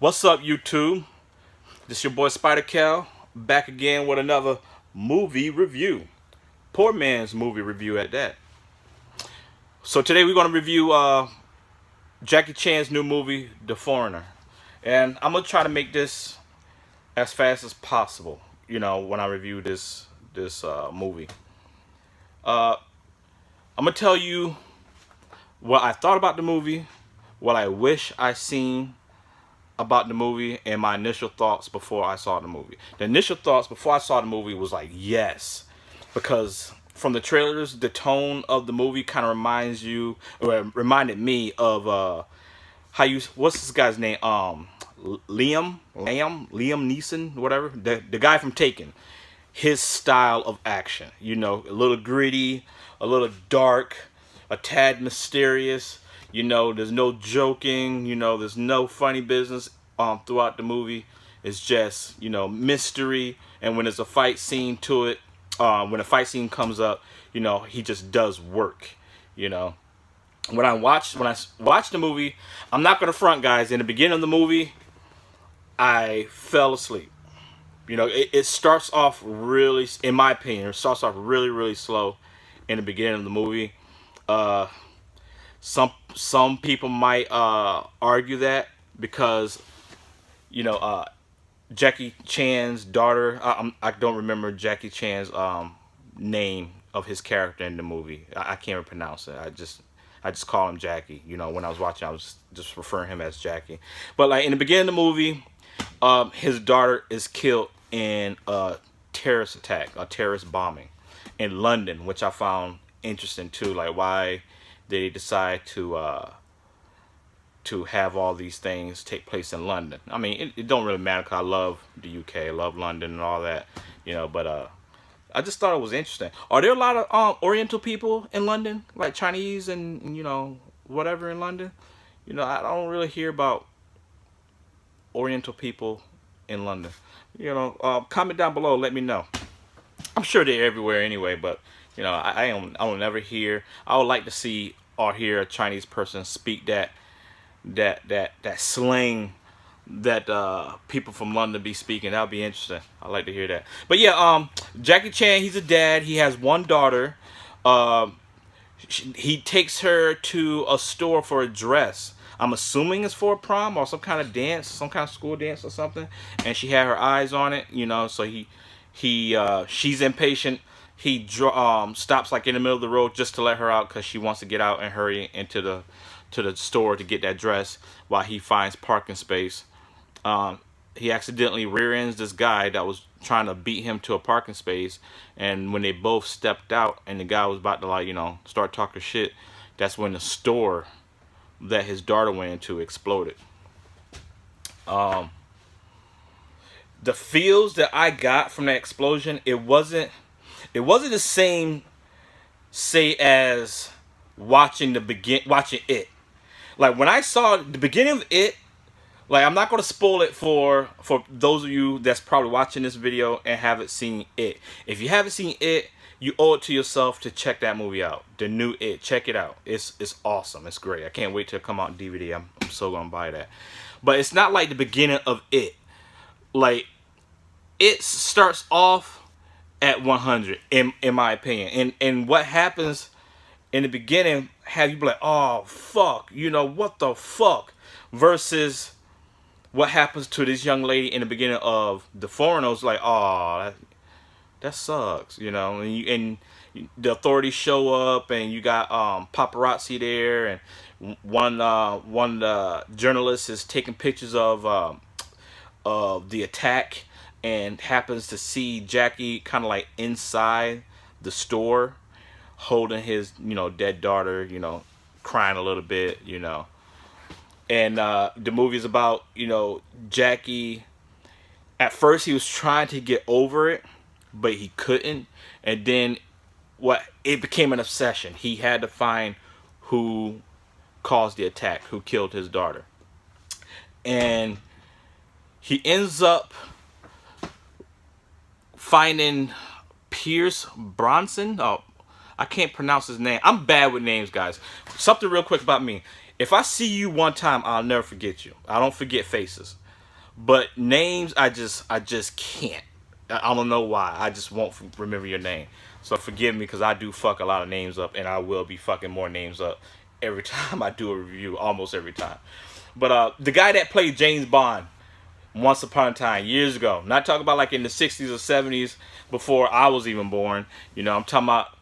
What's up, YouTube? This your boy Spider Cal, back again with another movie review. Poor man's movie review at that. So today we're gonna review Jackie Chan's new movie, The Foreigner, and I'm gonna try to make this as fast as possible. You know, when I review this movie, uh, I'm gonna tell you what I thought about the movie, what I wish I seen about the movie, and my initial thoughts before I saw the movie. The initial thoughts before I saw the movie was like, yes, because from the trailers, the tone of the movie kind of reminds you, or reminded me of how you, what's this guy's name? Liam Neeson, whatever, the guy from Taken. His style of action, you know, a little gritty, a little dark, a tad mysterious. You know, there's no joking. You know, there's no funny business throughout the movie. It's just, you know, mystery. And when there's a fight scene to it, when a fight scene comes up, you know, he just does work. You know, when I watched the movie, I'm not gonna front, guys. In the beginning of the movie, I fell asleep. You know, it starts off really, in my opinion, it starts off really, really slow in the beginning of the movie. Uh, some people might argue that because, you know, Jackie Chan's daughter, I don't remember Jackie Chan's name of his character in the movie. I can't even pronounce it. I just call him Jackie. You know, when I was watching, I was just referring him as Jackie. But like in the beginning of the movie, his daughter is killed in a terrorist attack, a terrorist bombing in London, which I found interesting too. Like, why they decide to have all these things take place in London. I mean, it don't really matter because I love the UK, I love London and all that, you know. But I just thought it was interesting. Are there a lot of Oriental people in London, like Chinese and you know whatever in London? You know, I don't really hear about Oriental people in London. You know, comment down below. Let me know. I'm sure they're everywhere anyway, but you know, I will never hear. I would like to see or hear a Chinese person speak that slang that people from London be speaking. That would be interesting. I'd like to hear that. But yeah, Jackie Chan, he's a dad. He has one daughter. He takes her to a store for a dress. I'm assuming it's for a prom or some kind of dance, some kind of school dance or something. And she had her eyes on it, you know. So she's impatient. He stops like in the middle of the road just to let her out because she wants to get out and hurry into the store to get that dress while he finds parking space. He accidentally rear ends this guy that was trying to beat him to a parking space, and when they both stepped out and the guy was about to, like, you know, start talking shit, that's when the store that his daughter went into exploded. The feels that I got from that explosion, it wasn't the same, say, as watching it. Like when I saw the beginning of it, like, I'm not going to spoil it for those of you that's probably watching this video and haven't seen it. If you haven't seen it, you owe it to yourself to check that movie out. The new It. Check it out. It's awesome. It's great. I can't wait till it come out in DVD. I'm so going to buy that. But it's not like the beginning of It. Like, it starts off at 100 in my opinion. And what happens in the beginning have you be like, oh fuck, you know, what the fuck, versus what happens to this young lady in the beginning of The Foreigners. Like, oh, that sucks, you know. And the authorities show up, and you got paparazzi there, and one journalist is taking pictures of the attack, and happens to see Jackie kind of like inside the store holding his, you know, dead daughter, you know, crying a little bit, you know. And the movie is about, you know, Jackie. At first he was trying to get over it, but he couldn't. And then it became an obsession. He had to find who caused the attack, who killed his daughter. And he ends up finding Pierce Bronson. Oh, I can't pronounce his name. I'm bad with names, guys. Something real quick about me. If I see you one time, I'll never forget you. I don't forget faces. But names, I just can't. I don't know why. I just won't remember your name. So forgive me because I do fuck a lot of names up, and I will be fucking more names up every time I do a review, almost every time. But the guy that played James Bond once upon a time, years ago, not talking about like in the 60s or 70s before I was even born. I'm talking about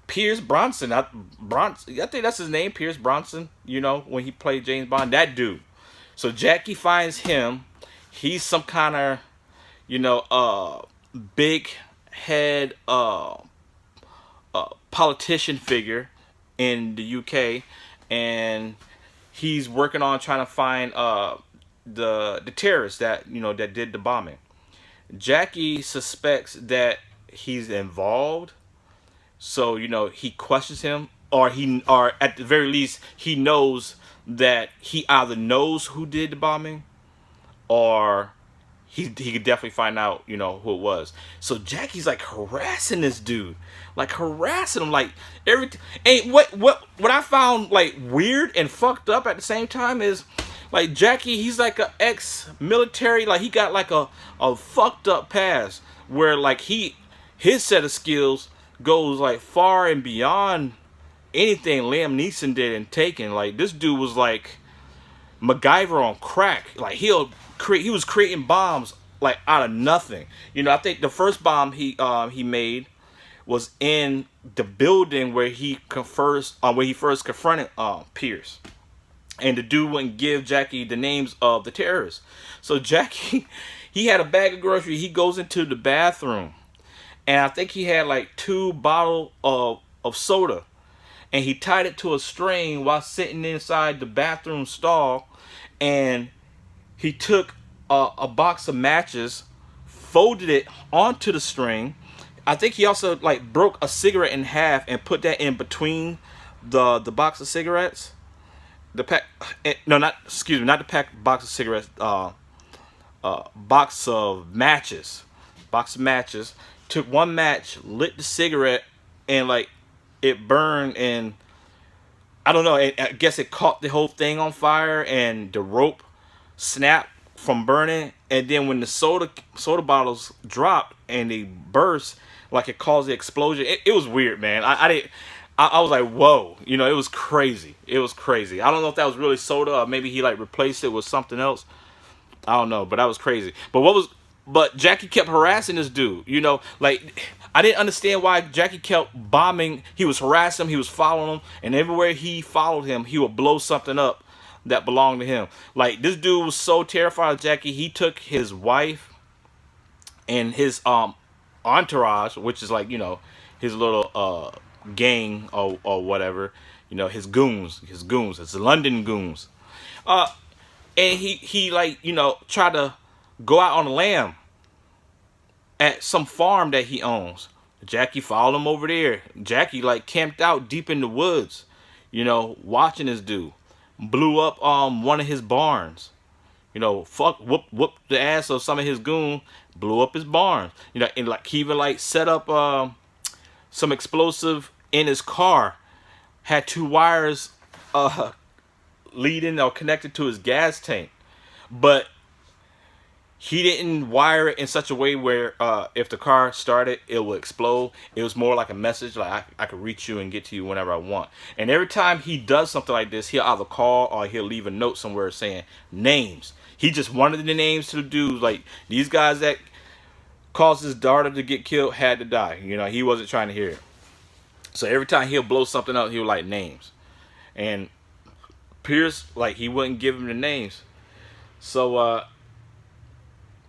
Pierce Bronson. I think that's his name, Pierce Bronson. When he played James Bond, that dude. So Jackie finds him. He's some kind of, big head politician figure in the UK, and he's working on trying to find the terrorists that did the bombing. Jackie suspects that he's involved, so he questions him, or at the very least he knows that he either knows who did the bombing, or he could definitely find out, who it was. So Jackie's like harassing this dude, like harassing him, like every. And what I found like weird and fucked up at the same time is, like Jackie, he's like a ex-military, like he got like a fucked up past where like his set of skills goes like far and beyond anything Liam Neeson did in Taken. Like this dude was like MacGyver on crack. Like he was creating bombs like out of nothing. I think the first bomb he made was in the building where he first confronted Pierce, and the dude wouldn't give Jackie the names of the terrorists. So Jackie, he had a bag of groceries. He goes into the bathroom, and I think he had like 2 bottles of soda, and he tied it to a string while sitting inside the bathroom stall, and he took a box of matches, folded it onto the string. I think he also like broke a cigarette in half and put that in between the box of cigarettes. The pack, no, not excuse me, not the pack box of cigarettes. Box of matches. Box of matches. Took one match, lit the cigarette, and like it burned, and I don't know. I guess it caught the whole thing on fire, and the rope snapped from burning. And then when the soda bottles dropped and they burst, like it caused the explosion. It was weird, man. I was like, whoa. It was crazy. It was crazy. I don't know if that was really soda, or maybe he like replaced it with something else. I don't know, but that was crazy. But Jackie kept harassing this dude. Like I didn't understand why Jackie kept bombing. He was harassing him. He was following him, and everywhere he followed him, he would blow something up that belonged to him. Like this dude was so terrified of Jackie, he took his wife and his entourage, which is like his little gang or whatever. His goons, his London goons. And he like tried to go out on a lamb at some farm that he owns. Jackie followed him over there. Jackie like camped out deep in the woods, watching this dude. Blew up one of his barns. Whooped the ass of some of his goon. Blew up his barns. And like he even like set up some explosive in his car. Had 2 wires leading or connected to his gas tank, but he didn't wire it in such a way where if the car started, it would explode. It was more like a message, like I could reach you and get to you whenever I want. And every time he does something like this, he'll either call or he'll leave a note somewhere saying names. He just wanted the names to the dudes. Like these guys that caused his daughter to get killed had to die. He wasn't trying to hear it. So every time he'll blow something up, he'll like names. And Pierce, like he wouldn't give him the names. So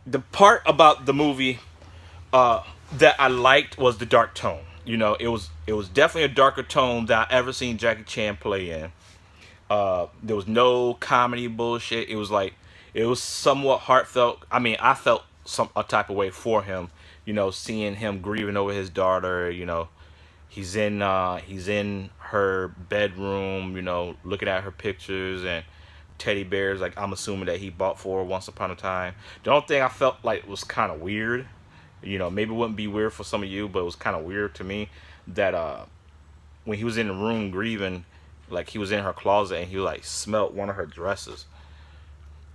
the part about the movie that I liked was the dark tone. It was definitely a darker tone than I ever seen Jackie Chan play in. There was no comedy bullshit. It was somewhat heartfelt. I mean, I felt a type of way for him. Seeing him grieving over his daughter. He's in her bedroom. Looking at her pictures and teddy bears, like I'm assuming that he bought for her once upon a time. The only thing I felt like was kind of weird, maybe it wouldn't be weird for some of you, but it was kind of weird to me that when he was in the room grieving, like he was in her closet and he like smelt one of her dresses.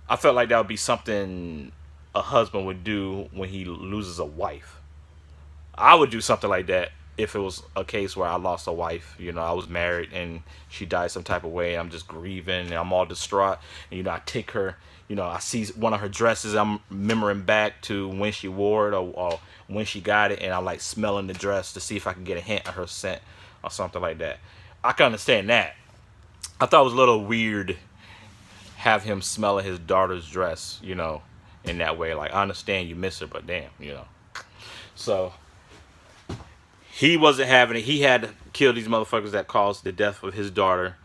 I felt like that would be something a husband would do when he loses a wife. I would do something like that if it was a case where I lost a wife. You know, I was married and she died some type of way. I'm just grieving and I'm all distraught. And, you know, I take her, you know, I see one of her dresses. I'm remembering back to when she wore it or when she got it. And I'm like smelling the dress to see if I can get a hint of her scent or something like that. I can understand that. I thought it was a little weird have him smelling his daughter's dress, you know, in that way. Like, I understand you miss her, but damn, you know. So he wasn't having it. He had to kill these motherfuckers that caused the death of his daughter.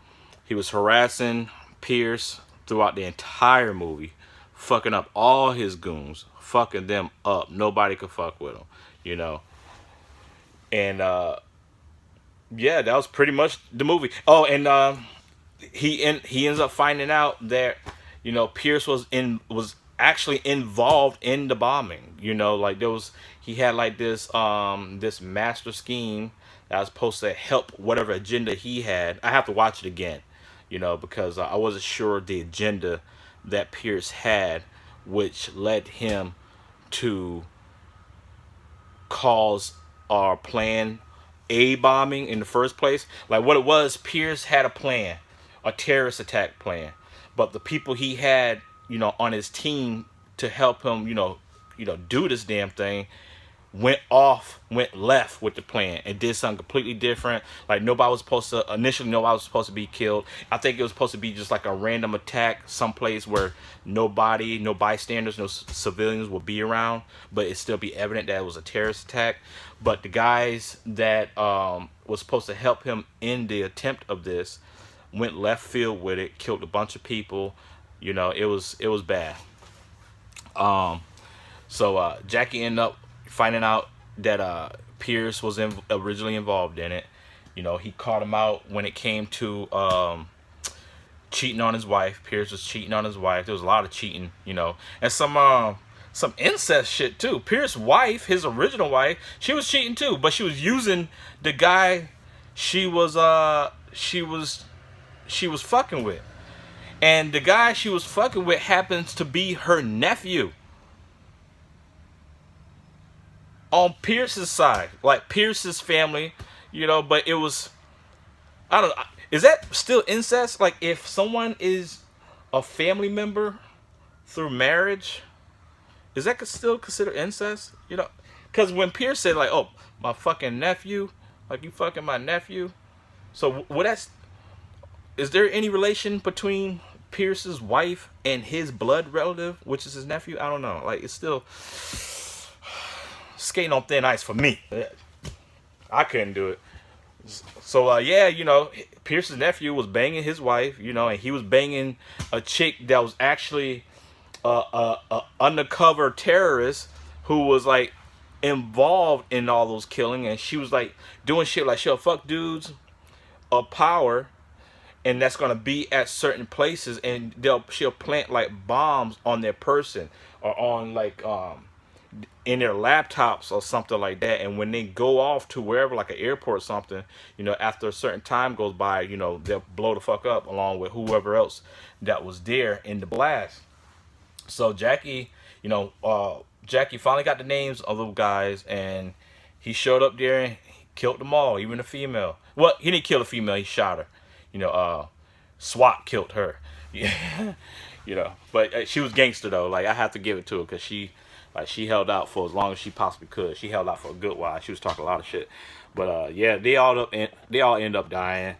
He was harassing Pierce throughout the entire movie, fucking up all his goons, fucking them up. Nobody could fuck with him, you know. And yeah, that was pretty much the movie. Oh, and he ends up finding out that, you know, Pierce was actually involved in the bombing. You know, like there was he had like this master scheme that was supposed to help whatever agenda he had. I have to watch it again, you know, because I wasn't sure the agenda that Pierce had, which led him to cause or plan a bombing in the first place. Like what it was, Pierce had a plan, a terrorist attack plan, but the people he had, you know, on his team to help him, do this damn thing, went left with the plan and did something completely different. Like nobody was supposed to be killed. I think it was supposed to be just like a random attack someplace where no bystanders, no civilians will be around, but it still be evident that it was a terrorist attack. But the guys that was supposed to help him in the attempt of this went left field with it, killed a bunch of people. You know, it was bad. So Jackie ended up finding out that Pierce was originally involved in it. You know, he caught him out when it came to cheating on his wife. Pierce was cheating on his wife. There was a lot of cheating, you know, and some incest shit too. Pierce's wife, his original wife, she was cheating too, but she was using the guy she was fucking with. And the guy she was fucking with happens to be her nephew on Pierce's side, like Pierce's family, you know. But it was, I don't know, is that still incest? Like if someone is a family member through marriage, is that still considered incest? You know, because when Pierce said like, "Oh, my fucking nephew," like you fucking my nephew, so what? Is there any relation between Pierce's wife and his blood relative, which is his nephew? I don't know. Like it's still skating on thin ice for me. I couldn't do it. So yeah, you know, Pierce's nephew was banging his wife, you know, and he was banging a chick that was actually a undercover terrorist who was like involved in all those killing, and she was like doing shit like she'll fuck dudes of power, and that's gonna be at certain places, and she'll plant like bombs on their person or on like in their laptops or something like that. And when they go off to wherever, like an airport or something, you know, after a certain time goes by, you know, they'll blow the fuck up along with whoever else that was there in the blast. So Jackie, you know, Jackie finally got the names of those guys, and he showed up there and he killed them all, even the female. Well, he didn't kill the female, he shot her. You know, SWAT killed her. Yeah, you know, but she was gangster though. Like I have to give it to her because she held out for as long as she possibly could. She held out for a good while. She was talking a lot of shit, but yeah, they all end up dying.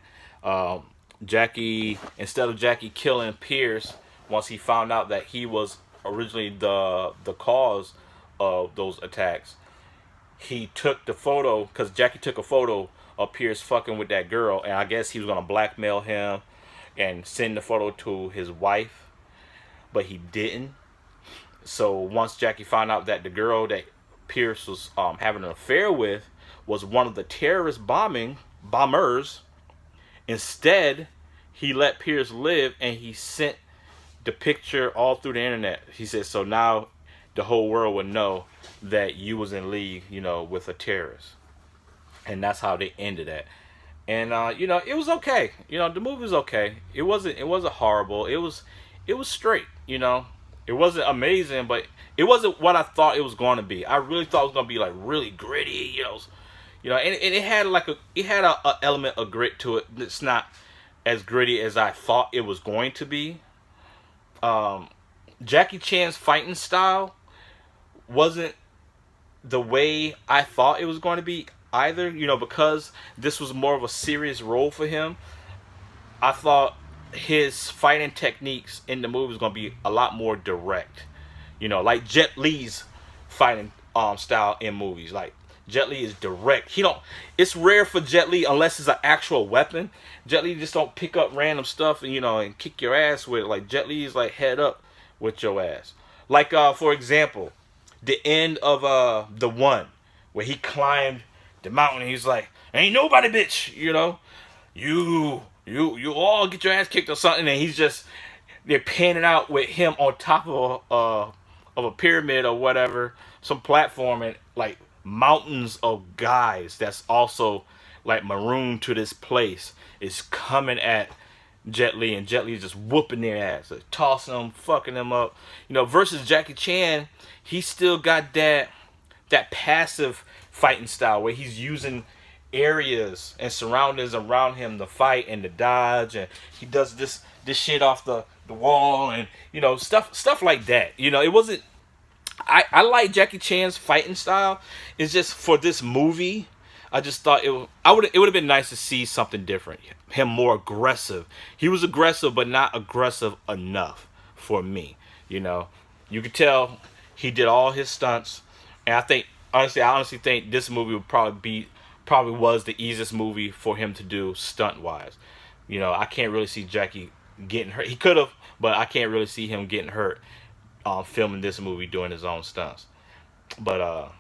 Jackie, instead of Jackie killing Pierce, once he found out that he was originally the cause of those attacks, he took the photo, because Jackie took a photo of Pierce fucking with that girl, and I guess he was gonna blackmail him and send the photo to his wife, but he didn't. So once Jackie found out that the girl that Pierce was having an affair with was one of the terrorist bombers, instead he let Pierce live, and he sent the picture all through the internet. He said, so now the whole world would know that you was in league, you know, with a terrorist. And that's how they ended that. And you know, it was okay. You know, the movie was okay. It wasn't horrible. it was straight. You know, it wasn't amazing, but it wasn't what I thought it was going to be. I really thought it was going to be like really gritty. And it had like a element of grit to it. It's not as gritty as I thought it was going to be. Jackie Chan's fighting style wasn't the way I thought it was going to be either. Because this was more of a serious role for him. I thought his fighting techniques in the movie was going to be a lot more direct. Like Jet Li's fighting style in movies. Like Jet Li is direct. It's rare for Jet Li unless it's an actual weapon. Jet Li just don't pick up random stuff and kick your ass with it. Like Jet Li is like head up with your ass. Like for example, the end of the one where he climbed the mountain. He's like, "Ain't nobody, bitch." You all get your ass kicked or something, and they're panning out with him on top of a pyramid or whatever, some platform, and like mountains of guys that's also like marooned to this place is coming at Jet Li, and Jet Li is just whooping their ass, like, tossing them, fucking them up. Versus Jackie Chan, he still got that passive fighting style where he's using areas and surroundings around him to fight and to dodge, and he does this shit off the wall, and stuff like that. It wasn't. I like Jackie Chan's fighting style. It's just for this movie, I just thought it would have been nice to see something different. Him more aggressive. He was aggressive, but not aggressive enough for me. You could tell he did all his stunts, and I honestly think this movie would probably was the easiest movie for him to do stunt wise. I can't really see Jackie getting hurt. He could have, but I can't really see him getting hurt filming this movie doing his own stunts. But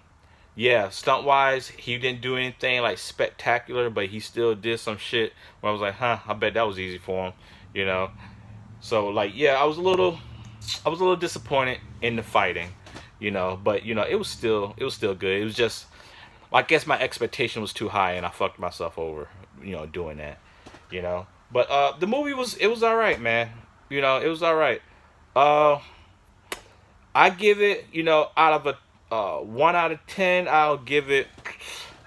yeah, stunt wise, he didn't do anything like spectacular, but he still did some shit where I was like, I bet that was easy for him. So like, yeah, I was a little disappointed in the fighting, but it was still good. It was just, I guess my expectation was too high and I fucked myself over, doing that, But the movie was all right, man. It was all right. I give it, out of a 1 out of 10, I'll give it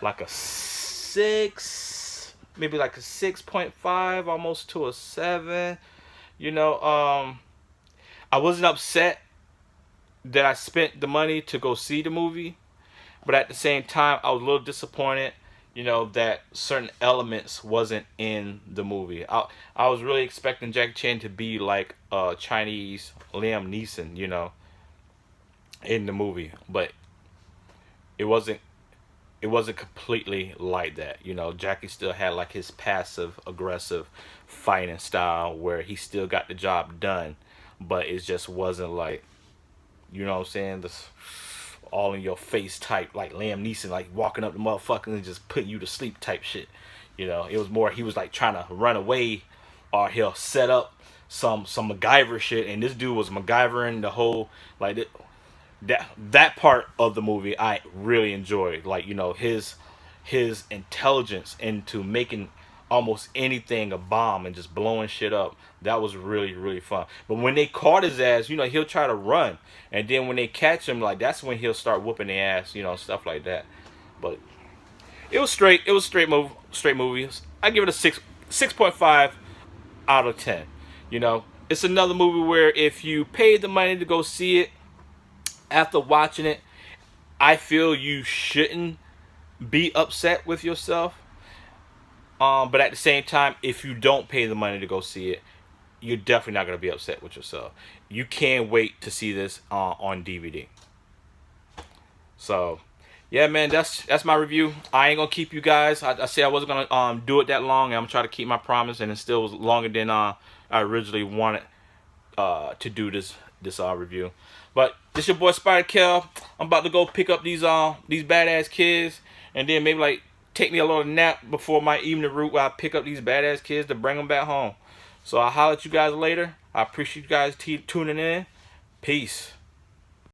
like a 6, maybe like a 6.5, almost to a 7. I wasn't upset that I spent the money to go see the movie, but at the same time, I was a little disappointed, that certain elements wasn't in the movie. I was really expecting Jackie Chan to be like Chinese Liam Neeson, in the movie, but it wasn't completely like that. Jackie still had like his passive aggressive fighting style where he still got the job done, but it just wasn't like, what I'm saying, this all in your face type like Liam Neeson, like walking up the motherfucker and just putting you to sleep type shit. It was more he was like trying to run away, or he'll set up some MacGyver shit, and this dude was MacGyvering the whole like that part of the movie I really enjoyed. Like, his intelligence into making almost anything a bomb and just blowing shit up. That was really, really fun. But when they caught his ass, he'll try to run. And then when they catch him, like, that's when he'll start whooping their ass, stuff like that. But it was straight. It was straight movies. I give it a 6.5 out of 10. It's another movie where if you paid the money to go see it, after watching it, I feel you shouldn't be upset with yourself. But at the same time, if you don't pay the money to go see it, you're definitely not going to be upset with yourself. You can't wait to see this on DVD. So, yeah, man, that's my review. I ain't going to keep you guys. I said I wasn't going to do it that long, and I'm trying to keep my promise, and it still was longer than I originally wanted to do this review. But this your boy Spider Kel. I'm about to go pick up these badass kids, and then maybe like take me a little nap before my evening route where I pick up these badass kids to bring them back home. So I'll holler at you guys later. I appreciate you guys tuning in. Peace.